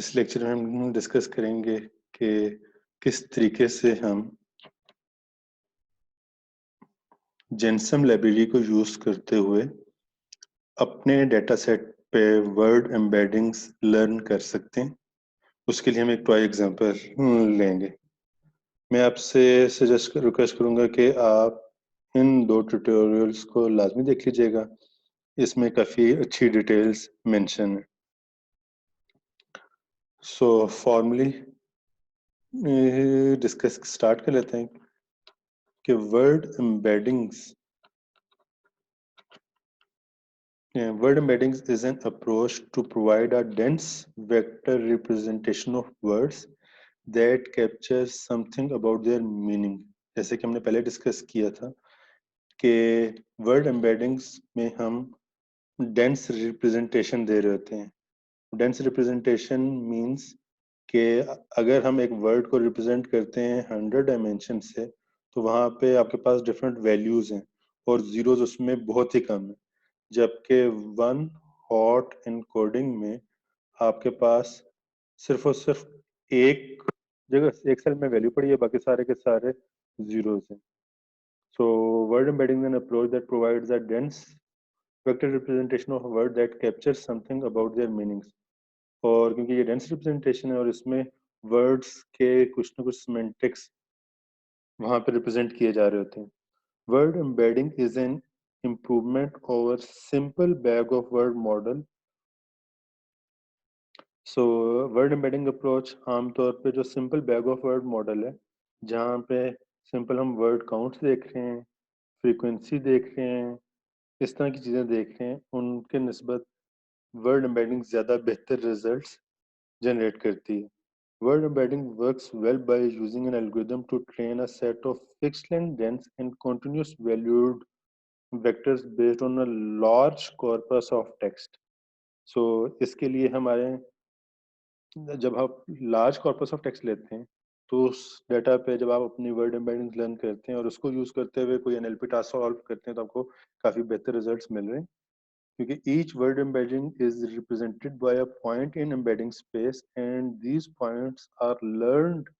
इस लेक्चर में हम डिस्कस करेंगे कि किस तरीके से हम जेनसम लाइब्रेरी को यूज करते हुए अपने डेटा सेट पे वर्ड एम्बेडिंग्स लर्न कर सकते हैं। उसके लिए हम एक टॉय एग्जांपल लेंगे। मैं आपसे रिक्वेस्ट करूंगा कि आप इन दो ट्यूटोरियल्स को लाजमी देख लीजिएगा। इसमें काफ़ी अच्छी डिटेल्स मेंशन है। सो फॉर्मली डिस्कस स्टार्ट कर लेते हैं कि word embeddings word embeddings is an approach to provide a dense vector representation of words that captures something about their meaning। जैसे कि हमने पहले डिस्कस किया था कि वर्ड एम्बेडिंग्स में हम डेंस रिप्रेजेंटेशन दे रहे होते हैं। डेंस रिप्रेजेंटेशन मींस कि अगर हम एक वर्ड को रिप्रेजेंट करते हैं 100 डायमेंशन से, तो वहाँ पे आपके पास डिफरेंट वैल्यूज हैं और जीरोज उसमें बहुत ही कम है। जबकि वन हॉट एनकोडिंग में आपके पास सिर्फ और सिर्फ एक जगह एक सेल में वैल्यू पड़ी है, बाकी सारे के सारे जीरोज हैं। So word embedding an approach that provides a dense vector representation of word that captures something about their meanings. और क्योंकि ये डेंस रिप्रेजेंटेशन है और इसमें वर्ड्स के कुछ ना कुछ सिमेंटिक्स वहां पे रिप्रेजेंट किए जा रहे होते हैं। Word embedding is an improvement over simple bag of word model। So word embedding approach आमतौर पे जो simple bag of word model है, जहाँ पे सिंपल हम वर्ड काउंट्स देख रहे हैं, फ्रीक्वेंसी देख रहे हैं, इस तरह की चीज़ें देख रहे हैं, उनके निस्बत वर्ड एम्बेडिंग ज़्यादा बेहतर रिजल्ट्स जनरेट करती है। Word embedding works well by using an algorithm to train a set of fixed length, dense, and continuous valued vectors based on a large corpus of text। So इसके लिए हमारे जब आप large corpus of text लेते हैं, तो उस data पे जब आप अपनी वर्ड एम्बेडिंग लर्न करते हैं और उसको यूज करते हुए कोई एनएलपी टास्क सॉल्व करते हैं, तो आपको काफी बेहतर रिजल्ट्स मिल रहे हैं। क्योंकि each word embedding is represented by a point in embedding space and these points are learned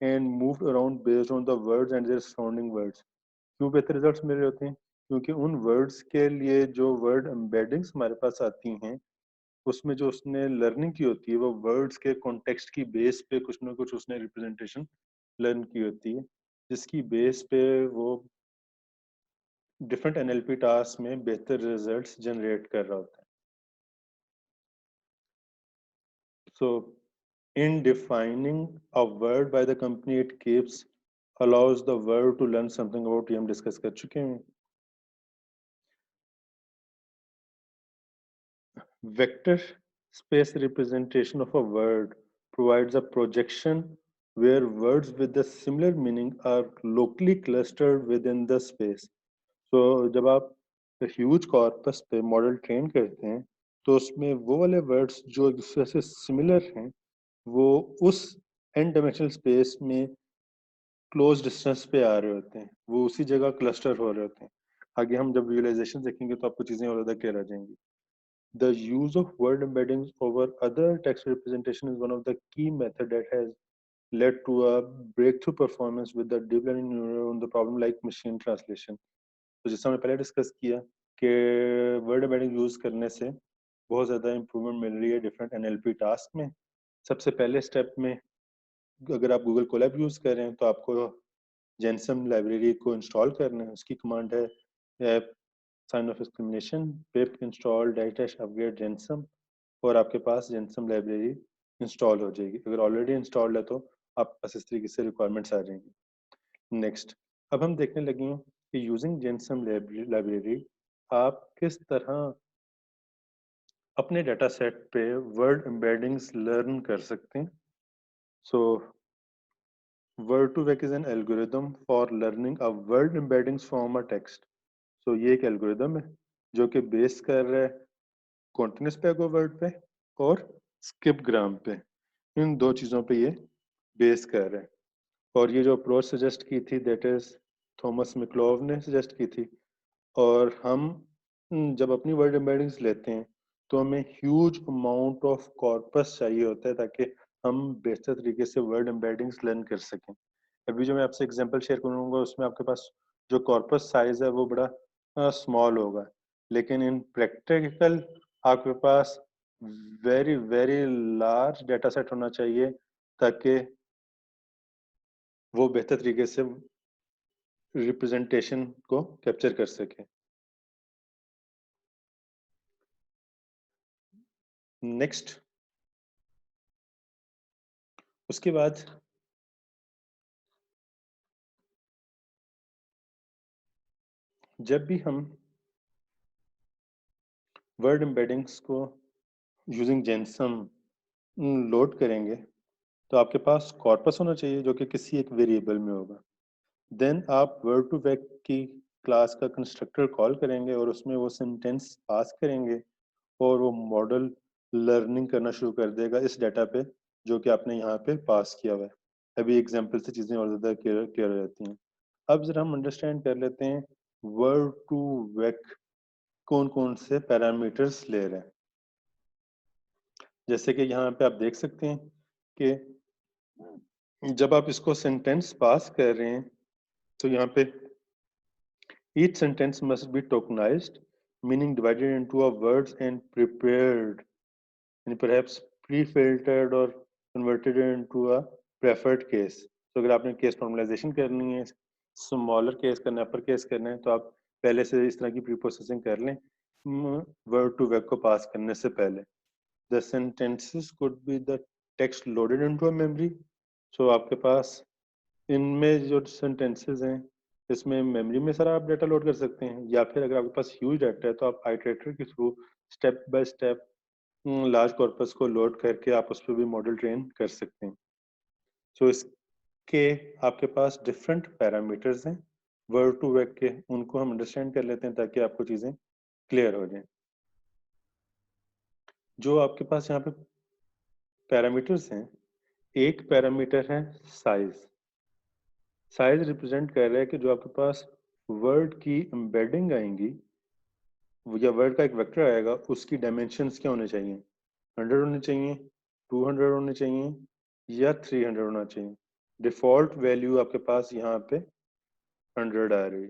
and moved around based on the words and their surrounding words. क्यों बेहतर रिजल्ट्स मिल रहे होते हैं? क्योंकि उन वर्ड्स के लिए जो वर्ड एम्बेडिंग्स हमारे पास आती हैं, उसमें जो उसने लर्निंग की होती है वो वर्ड्स के कॉन्टेक्स्ट की बेस पे कुछ ना कुछ उसने रिप्रेजेंटेशन लर्न की होती है, जिसकी बेस पे वो डिफरेंट एनएलपी टास्क में बेहतर रिजल्ट्स जनरेट कर रहा होता है। So in defining a word by the company it keeps allows the word to learn something about, ये हम डिस्कस कर चुके हैं। Vector space representation of a word provides a projection where words with a similar meaning are locally clustered within the space। So जब आप huge corpus पे model train करते हैं, तो उसमें वो वाले वर्ड्स जो एक दूसरे से सिमिलर हैं, वो उस एन डायमेंशनल स्पेस में क्लोज डिस्टेंस पे आ रहे होते हैं, वो उसी जगह क्लस्टर हो रहे होते हैं। आगे हम जब विजुअलाइजेशन देखेंगे तो आपको चीजें और ज्यादा क्लियर आ जाएंगी। The use of word embeddings over other text representation is one of the key methods that has led to a breakthrough performance with the deep learning neural on the problem like machine translation। तो जैसा हमने पहले discuss किया कि word embedding use करने से बहुत ज़्यादा इम्प्रूवमेंट मिल रही है डिफरेंट एनएलपी टास्क में। सबसे पहले स्टेप में अगर आप गूगल कोलैब यूज कर रहे हैं, तो आपको जेनसम लाइब्रेरी को इंस्टॉल करना है। उसकी कमांड है sign of exclamation pip install dash upgrade gensim, और आपके पास जेनसम लाइब्रेरी इंस्टॉल हो जाएगी। अगर ऑलरेडी इंस्टॉल्ड है तो आपके पास इस तरीके से रिक्वायरमेंट्स आ जाएंगी। नेक्स्ट, अब हम देखने लगे हैं कि यूजिंग जेनसम लाइब्रेरी आप किस तरह अपने डाटा सेट पे वर्ड एम्बेडिंग्स लर्न कर सकते हैं। सो word2vec is an algorithm for learning a word embeddings from a text। सो ये एक एल्गोरिदम है जो कि बेस कर रहा है कॉन्टिन्यूस पैगो वर्ड पे और स्किप ग्राम पे। इन दो चीज़ों पे ये बेस कर रहा है। और ये जो अप्रोच सजेस्ट की थी, दैट इज थॉमस मैक्लोव ने सजेस्ट की थी। और हम जब अपनी वर्ड एम्बेडिंग्स लेते हैं, तो हमें ह्यूज अमाउंट ऑफ कॉर्पस चाहिए होता है ताकि हम बेहतर तरीके से वर्ड एम्बेडिंग्स लर्न कर सकें। अभी जो मैं आपसे एग्जांपल शेयर करूंगा उसमें आपके पास जो कॉर्पस साइज है वो बड़ा स्मॉल होगा, लेकिन इन प्रैक्टिकल आपके पास very very large data set होना चाहिए ताकि वो बेहतर तरीके से रिप्रेजेंटेशन को कैप्चर कर सके। नेक्स्ट, उसके बाद जब भी हम वर्ड एम्बेडिंग्स को यूजिंग जेनसम लोड करेंगे तो आपके पास कॉर्पस होना चाहिए जो कि किसी एक वेरिएबल में होगा। देन आप वर्ड टू वेक की क्लास का कंस्ट्रक्टर कॉल करेंगे और उसमें वो सेंटेंस पास करेंगे और वो मॉडल लर्निंग करना शुरू कर देगा इस डाटा पे जो कि आपने यहाँ पे पास किया हुआ है। अभी एग्जाम्पल से चीज़ें और ज़्यादा क्लियर हो जाती हैं। अब जरा हम अंडरस्टैंड कर लेते हैं वर्ड टू वेक कौन कौन से पैरामीटर्स ले रहे हैं। जैसे कि यहाँ पे आप देख सकते हैं कि जब आप इसको सेंटेंस पास कर रहे हैं तो यहाँ पे each sentence must be tokenized, meaning divided into a words and prepared and perhaps pre-filtered or converted into a preferred case. तो अगर आपने केस फॉर्मलाइजेशन करनी है, स्मॉलर केस करना है, अपर केस करना है, तो आप पहले से इस तरह की प्री प्रोसेसिंग कर लें वर्ड टू वेब को पास करने से पहले। The sentences could be the text loaded into a memory. So आपके पास इनमें जो सेंटेंसेस हैं इसमें मेमोरी में सारा आप डाटा लोड कर सकते हैं, या फिर अगर आपके पास ह्यूज डाटा है तो आप आइटरेटर के through step by step large corpus को लोड करके आप उस पर भी मॉडल ट्रेन कर सकते हैं। सो इसके आपके पास डिफरेंट पैरामीटर्स हैं वर्ड टू वेक के, उनको हम अंडरस्टैंड कर लेते हैं ताकि आपको चीज़ें क्लियर हो जाएं। जो आपके पास यहाँ पे पैरामीटर्स हैं, एक पैरामीटर है साइज। साइज रिप्रेजेंट कर रहा है कि जो आपके पास वर्ड की एम्बेडिंग आएंगी या वर्ड का एक वेक्टर आएगा उसकी डायमेंशंस क्या होने चाहिए, 100 होने चाहिए, 200 होने चाहिए या 300 होना चाहिए। डिफॉल्ट वैल्यू आपके पास यहाँ पे 100 आ रही।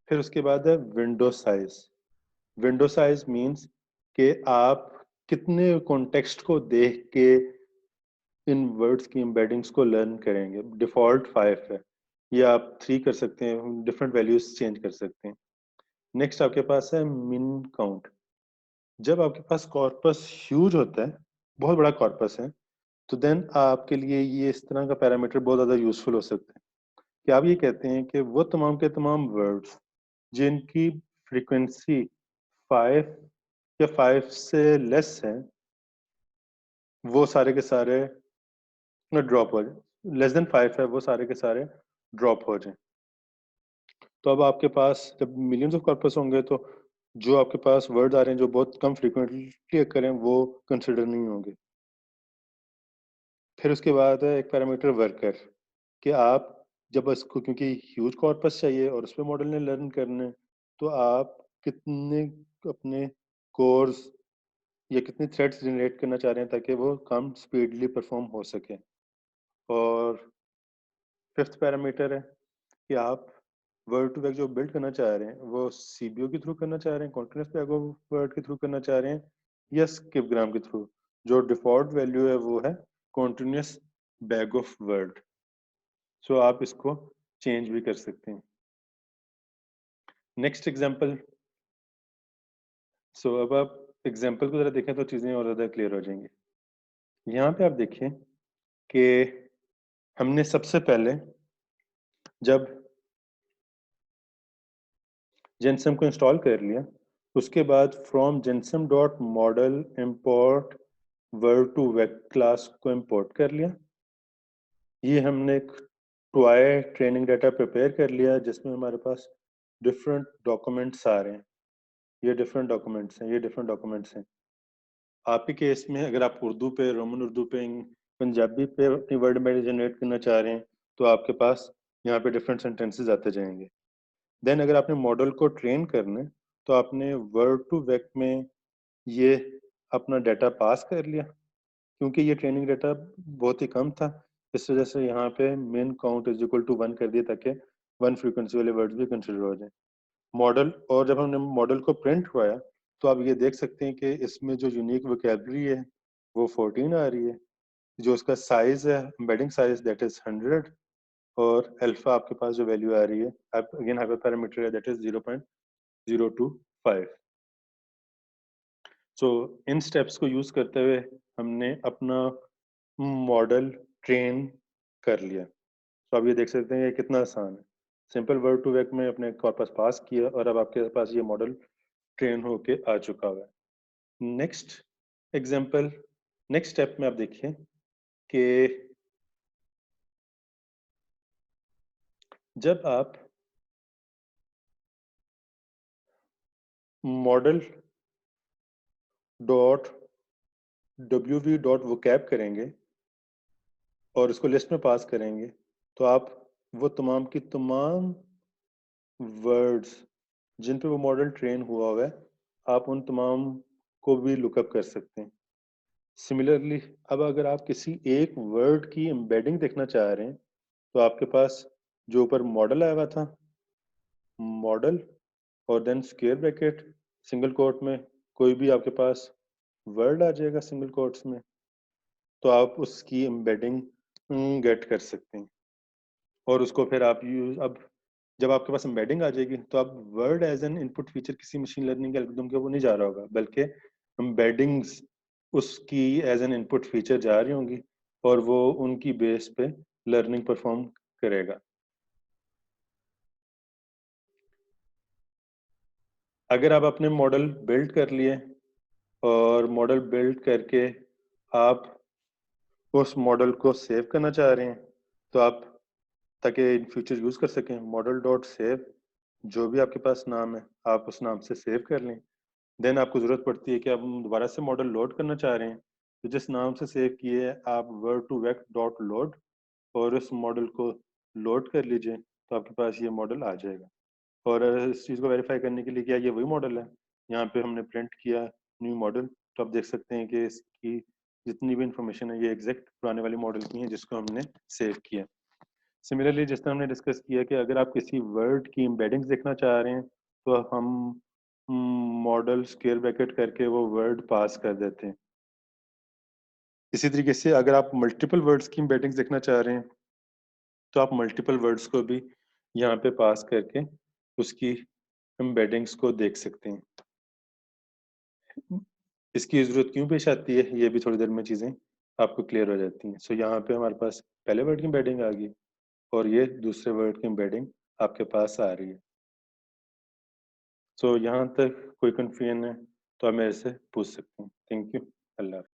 फिर उसके बाद है window size. Window size means कि आप कितने कॉन्टेक्स्ट को देख के इन वर्ड्स की एम्बेडिंग्स को लर्न करेंगे। डिफॉल्ट 5 है, या आप 3 कर सकते हैं, डिफरेंट वैल्यूज चेंज कर सकते हैं। नेक्स्ट आपके पास है मिन काउंट। जब आपके पास कॉर्पस ह्यूज होता है, बहुत बड़ा कॉर्पस है, तो देन आपके लिए ये इस तरह का पैरामीटर बहुत ज़्यादा यूजफुल हो सकता है कि आप ये कहते हैं कि वो तमाम के तमाम वर्ड्स जिनकी फ्रीक्वेंसी 5 या 5 से लेस है वो सारे के सारे ड्रॉप हो जाए, लेस देन 5 है वो सारे के सारे ड्रॉप हो जाए। तो अब आपके पास जब मिलियंस ऑफ कॉर्पस होंगे तो जो आपके पास वर्ड्स आ रहे हैं जो बहुत कम फ्रीक्वेंटली अकर हैं वो कंसिडर नहीं होंगे। फिर उसके बाद है एक पैरामीटर वर्कर कि आप जब इसको, क्योंकि ह्यूज कॉर्पस चाहिए और उस पर मॉडल ने लर्न करने, तो आप कितने अपने कोर्स या कितने थ्रेड्स जनरेट करना चाह रहे हैं ताकि वो काम स्पीडली परफॉर्म हो सके। और फिफ्थ पैरामीटर है कि आप वर्ड टू वेक जो बिल्ड करना चाह रहे हैं वो सीबीओ के थ्रू करना चाह रहे हैं, कॉन्टिन्यूस बैग ऑफ वर्ड के थ्रू करना चाह रहे हैं, या स्किप ग्राम के थ्रू। जो डिफॉल्ट वैल्यू है वो है कॉन्टिन्यूस बैग ऑफ वर्ड। सो आप इसको चेंज भी कर सकते हैं। Next example. सो अब आप एग्जांपल को जरा देखें तो चीज़ें और ज़्यादा क्लियर हो जाएंगी। यहाँ पे आप देखें कि हमने सबसे पहले जब जेनसम को इंस्टॉल कर लिया, उसके बाद from gensim dot model import word to vec class को इम्पोर्ट कर लिया। ये हमने एक टॉय ट्रेनिंग डाटा प्रिपेयर कर लिया जिसमें हमारे पास डिफरेंट डॉक्यूमेंट्स आ रहे हैं। ये डिफरेंट डॉक्यूमेंट्स हैं, ये डिफरेंट डॉक्यूमेंट्स हैं। आप ही केस में अगर आप उर्दू पे, रोमन उर्दू पे, पंजाबी पे अपनी वर्ड में जनरेट करना चाह रहे हैं तो आपके पास यहाँ पे डिफरेंट सेंटेंसेस आते जाएंगे। देन अगर आपने मॉडल को ट्रेन करना है तो आपने वर्ड टू वेक में ये अपना डाटा पास कर लिया, क्योंकि ये ट्रेनिंग डाटा बहुत ही कम था, इस वजह से यहाँ पे main count is equal to 1 कर दिया ताकि 1 फ्रीक्वेंसी वाले वर्ड्स भी कंसिडर हो जाए मॉडल। और जब हमने मॉडल को प्रिंट हुआ तो आप ये देख सकते हैं कि इसमें जो यूनिक वोकैबुलरी है वो 14 आ रही है, जो उसका साइज है एम्बेडिंग साइज दैट इज 100, और अल्फा आपके पास जो वैल्यू आ रही है अगेन हाइपर पैरामीटर है that is 0.025। So in steps को यूज करते हुए हमने अपना मॉडल ट्रेन कर लिया। तो आप ये देख सकते हैं ये कितना आसान है, सिंपल वर्ड टू वेक में अपने कॉर्पस पास किया और अब आपके पास ये मॉडल ट्रेन होके आ चुका हुआ है। नेक्स्ट एग्जांपल, नेक्स्ट स्टेप में आप देखिए कि जब आप model dot wv dot vocab करेंगे और इसको लिस्ट में पास करेंगे तो आप वो तमाम की तमाम वर्ड्स जिन पे वो मॉडल ट्रेन हुआ हुआ है आप उन तमाम को भी लुकअप कर सकते हैं। सिमिलरली अब अगर आप किसी एक वर्ड की एम्बेडिंग देखना चाह रहे हैं तो आपके पास जो ऊपर मॉडल आया हुआ था, मॉडल और then square bracket single quote में कोई भी आपके पास वर्ड आ जाएगा सिंगल कोट्स में, तो आप उसकी एम्बेडिंग गेट कर सकते हैं। और उसको फिर आप यूज अब जब आपके पास एम्बेडिंग आ जाएगी तो आप word as an input feature किसी मशीन लर्निंग के एल्गोरिथम के वो नहीं जा रहा होगा, बल्कि एम्बेडिंग्स उसकी एज एन इनपुट फीचर जा रही होंगी और वो उनकी बेस पे लर्निंग परफॉर्म करेगा। अगर आप अपने मॉडल बिल्ड कर लिए और मॉडल बिल्ड करके आप उस मॉडल को सेव करना चाह रहे हैं तो आप ताकि इन फ्यूचर यूज कर सकें मॉडल डॉट सेव जो भी आपके पास नाम है आप उस नाम से सेव कर लें। देन आपको जरूरत पड़ती है कि आप दोबारा से मॉडल लोड करना चाह रहे हैं तो जिस नाम से सेव किए है आप word to vec dot load और उस मॉडल को लोड कर लीजिए तो आपके पास ये मॉडल आ जाएगा। और इस चीज़ को वेरीफाई करने के लिए क्या ये वही मॉडल है, यहाँ पे हमने प्रिंट किया न्यू मॉडल तो आप देख सकते हैं कि इसकी जितनी भी इंफॉर्मेशन है ये एग्जैक्ट पुराने वाली मॉडल की है जिसको हमने सेव किया। सिमिलरली जिस तरह हमने डिस्कस किया कि अगर आप किसी वर्ड की एम्बेडिंग्स देखना चाह रहे हैं तो हम मॉडल स्क्वायर ब्रैकेट करके वो वर्ड पास कर देते हैं। इसी तरीके से अगर आप मल्टीपल वर्ड्स की एम्बेडिंग्स देखना चाह रहे हैं तो आप मल्टीपल वर्ड्स को भी यहाँ पे पास करके उसकी एम्बेडिंग्स को देख सकते हैं। इसकी ज़रूरत क्यों पेश आती है ये भी थोड़ी देर में चीज़ें आपको क्लियर हो जाती हैं। सो यहाँ पे हमारे पास पहले वर्ड की एम्बेडिंग आ गई और ये दूसरे वर्ड की एम्बेडिंग आपके पास आ रही है। सो यहाँ तक कोई कन्फ्यूजन है तो आप मेरे से पूछ सकते हैं। Thank you. अल्लाह हाफ़िज़।